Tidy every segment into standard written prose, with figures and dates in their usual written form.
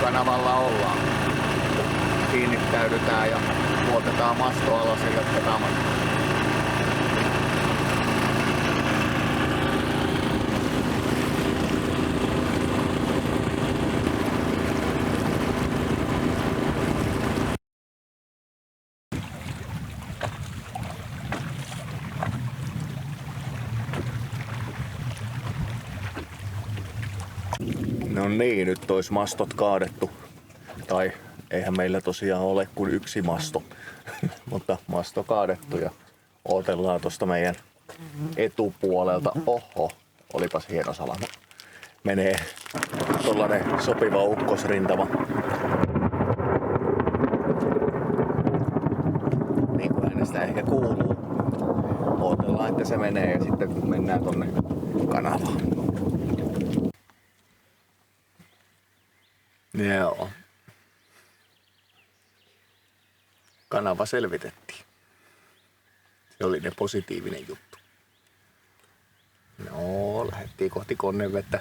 kanavalla ollaan. Kiinnittäydytään ja luotetaan masto alas ja jatketaan matkaa. No niin, nyt ois mastot kaadettu. Tai eihän meillä tosiaan ole kuin yksi masto. Mutta masto kaadettu ja odotellaan tosta meidän etupuolelta. Oho, olipas hieno salama. Menee tollanen sopiva ukkosrintama. Niin kuin äänestä ehkä kuuluu. Odotellaan, että se menee ja sitten mennään tonne kanavaan. Joo. Kanava selvitettiin. Se oli ne positiivinen juttu. No, lähdettiin kohti Konnevettä.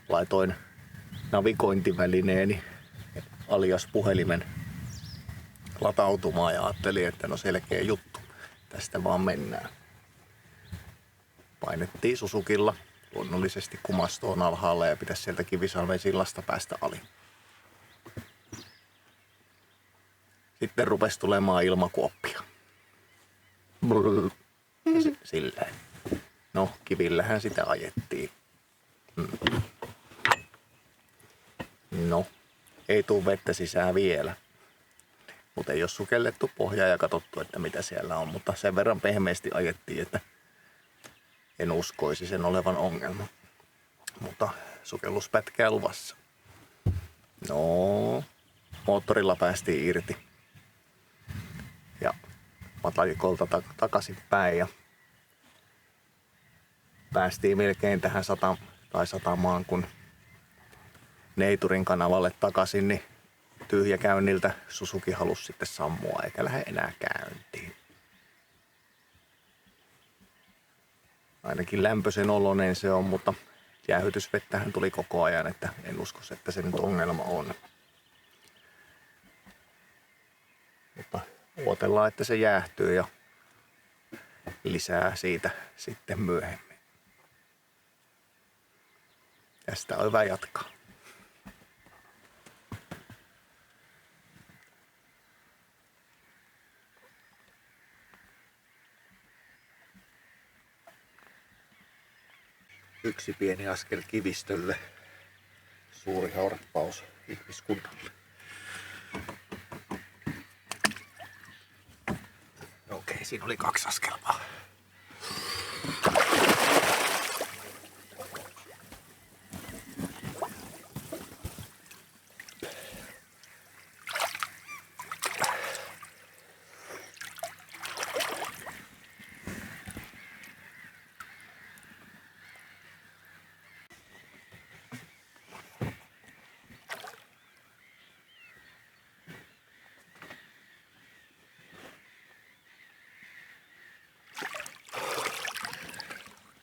Laitoin navigointivälineeni alias puhelimen latautumaan ja ajattelin, että no selkeä juttu. Tästä vaan mennään. Painettiin Susukilla. Luonnollisesti kun masto on alhaalla ja pitäisi sieltä Kivisalmen sillasta päästä ali. Sitten rupesi tulemaan ilmakuoppia. Silleen. No, kivillähän sitä ajettiin. No, ei tuu vettä sisään vielä. Mutta ei ole sukellettu pohjaa ja katsottu, että mitä siellä on. Mutta sen verran pehmeästi ajettiin, että en uskoisi sen olevan ongelma. Mutta sukelluspätkää luvassa. No, moottorilla päästiin irti. Ja matlakikolta takaisin päin. Ja päästiin melkein tähän satamaan, kun Neiturin kanavalle takaisin, niin tyhjäkäynniltä Suzuki halusi sitten sammua eikä lähde enää käyntiin. Ainakin lämpöisen oloinen se on, mutta jäähytysvettähän tuli koko ajan, että en usko, että se nyt ongelma on. Mutta odotellaan, että se jäähtyy ja lisää siitä sitten myöhemmin. Tästä on hyvä jatkaa. Yksi pieni askel kivistölle, suuri harppaus ihmiskunnalle. Okei, siinä oli 2 askelmaa.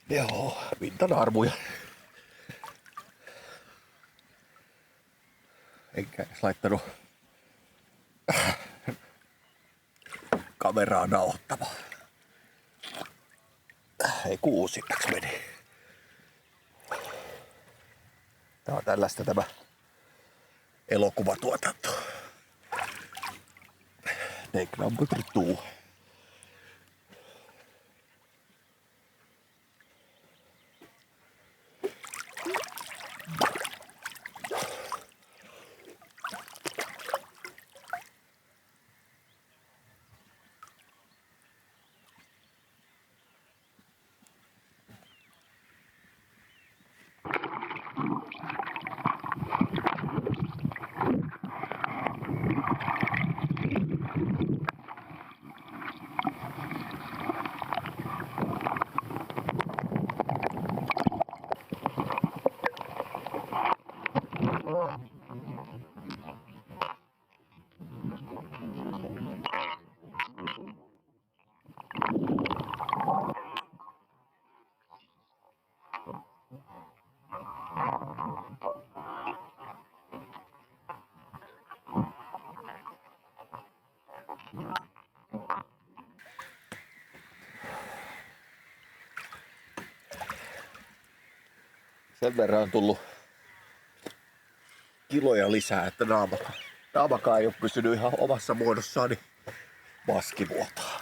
Joo, pintanarmuja. Enkä edes laittanut kameraa nauhoittamaan. Ei kuusittaksi meni. Tää on tällaista tämä elokuvatuotanto. Take number 2. sen verran on tullut kiloja lisää, että naamakaan ei ole pysynyt ihan omassa muodossaan, niin maski vuotaa.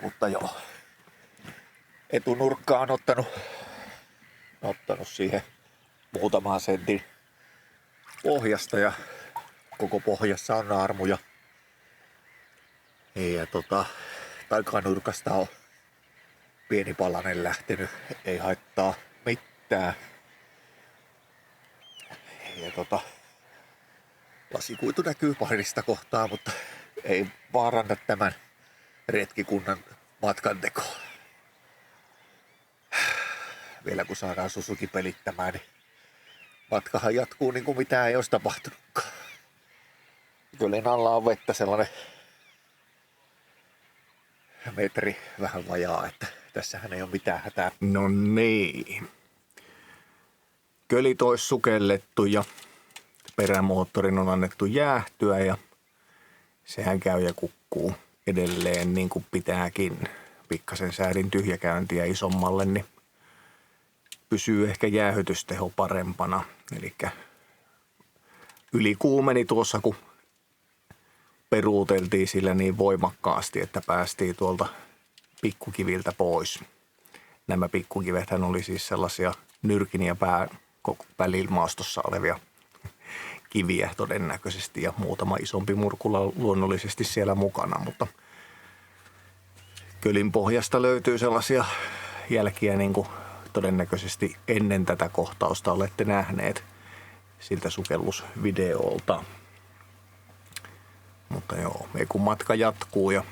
Mutta joo, etunurkkaan on ottanut siihen muutaman sentin pohjasta ja koko pohjassa on naarmuja. Ja takanurkasta on pieni palanen lähtenyt, ei haittaa mitään. Ja lasikuitu näkyy parista kohtaa, mutta ei vaaranna tämän retkikunnan matkantekoa. Vielä kun saadaan Suzuki pelittämään, niin matkahan jatkuu niin kuin mitään ei olisi tapahtunutkaan. Kylin alla on vettä sellainen metri vähän vajaa, että tässähän ei ole mitään hätää. No niin. Kölit olisi sukellettu ja perämoottorin on annettu jäähtyä ja sehän käy ja kukkuu edelleen niin kuin pitääkin. Pikkasen säädin tyhjäkäyntiä isommalle, niin pysyy ehkä jäähytysteho parempana. Elikkä ylikuumeni tuossa, kun peruuteltiin sillä niin voimakkaasti, että päästiin tuolta pikkukiviltä pois. Nämä pikkukivethän oli siis sellaisia nyrkin ja pään välillä maastossa olevia kiviä todennäköisesti ja muutama isompi murkula luonnollisesti siellä mukana, mutta kölin pohjasta löytyy sellaisia jälkiä niin kuin todennäköisesti ennen tätä kohtausta olette nähneet siltä sukellusvideolta. Mutta joo, ei kun matka jatkuu ja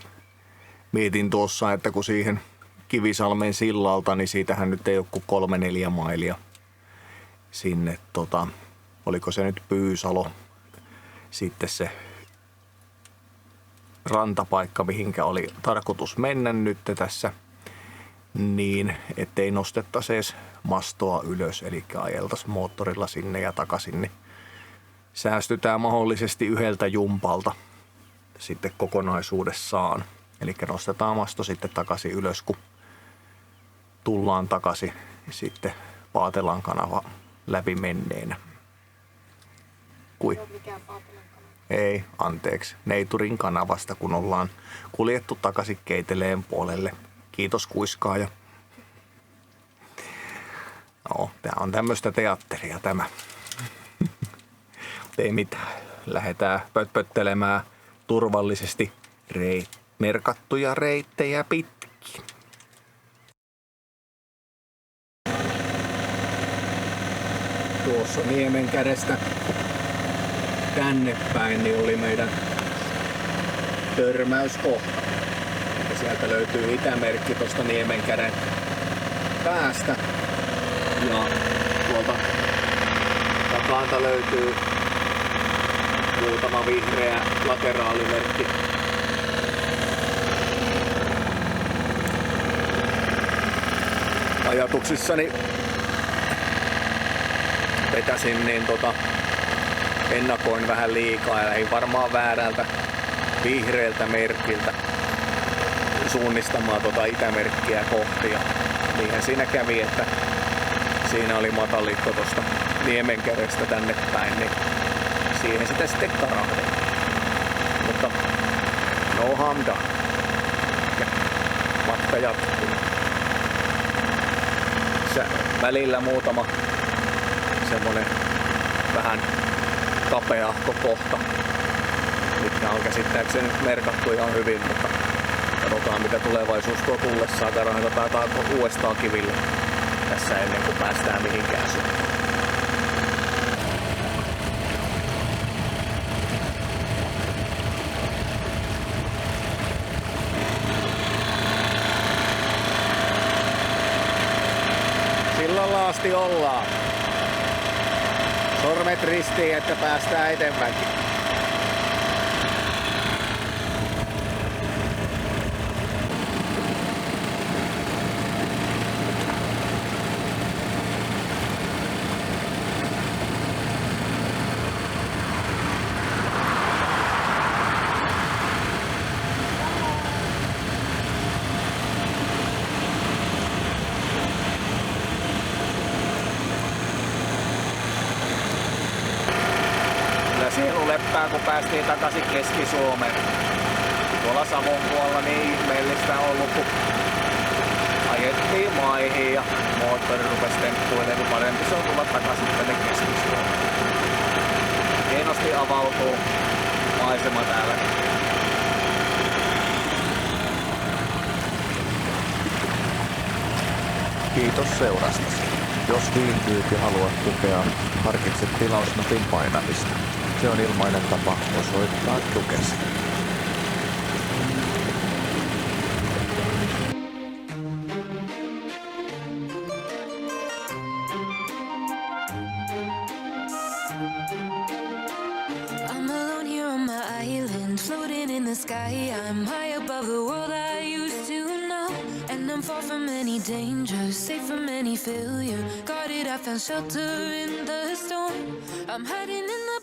mietin tuossa, että kun siihen Kivisalmen sillalta, niin siitähän nyt ei ole kuin 3-4 mailia sinne, oliko se nyt Pyysalo, sitten se rantapaikka, mihinkä oli tarkoitus mennä nyt tässä, niin ettei nostettaisi edes mastoa ylös, eli ajeltaisiin moottorilla sinne ja takaisin, niin säästytään mahdollisesti yhdeltä jumpalta sitten kokonaisuudessaan. Eli nostetaan masto sitten takaisin ylös, kun tullaan takaisin sitten Paatelan kanava läpi menneenä. Ei, anteeksi. Neiturin kanavasta, kun ollaan kuljettu takaisin Keiteleen puolelle. Kiitos kuiskaaja. No, tää on tämmöistä teatteria tämä. Ei mitään. Lähdetään pötpöttelemään turvallisesti merkattuja reittejä pitkin. Tuossa Niemenkärestä tänne päin niin oli meidän törmäyskohta. Ja sieltä löytyy itämerkki tuosta Niemenkäden päästä. Ja tuolta takalta löytyy muutama vihreä lateraalimerkki. Ajatuksissani vetäsin niin ennakoin vähän liikaa ja lähdin varmaan väärältä vihreältä merkiltä suunnistamaan itämerkkiä kohti. Ja niinhän siinä kävi, että siinä oli matalikko tuosta Niemenkärestä tänne päin, niin siihen sitä sitten karahdin. Mutta no harm done. Ja matka jatkuu. Välillä muutama semmonen vähän kapeahko kohta, mitkä on käsittääkseni merkattu ihan hyvin, mutta katsotaan mitä tulevaisuus tuo tullessaan. Karahdetaan uudestaan kiville tässä ennen kuin päästään mihinkään suuntaan. Sillalla asti ollaan. Sormet ristiin, että päästään eteenpäinkin. muistaa, kun päästiin takaisin Keski-Suomeen. Tuolla Savon puolella niin ihmeellistä on ollut, kun ajettiin maihin ja moottori rupesi temppuilemaan, niin parempi se on tulla takaisin tänne Keski-Suomeen. Hienosti avautuu maisema täällä. Kiitos seurastasi. Jos viihdyit ja haluat tukea, harkitse tilausnapin painamista. Se on ilmainen tapa osoittaa tukesi. I'm alone here on my island, floating in the sky. I'm high above the world I used to know, and I'm far from any danger, safe from any failure. Guarded, I found shelter in the storm. I'm hiding in the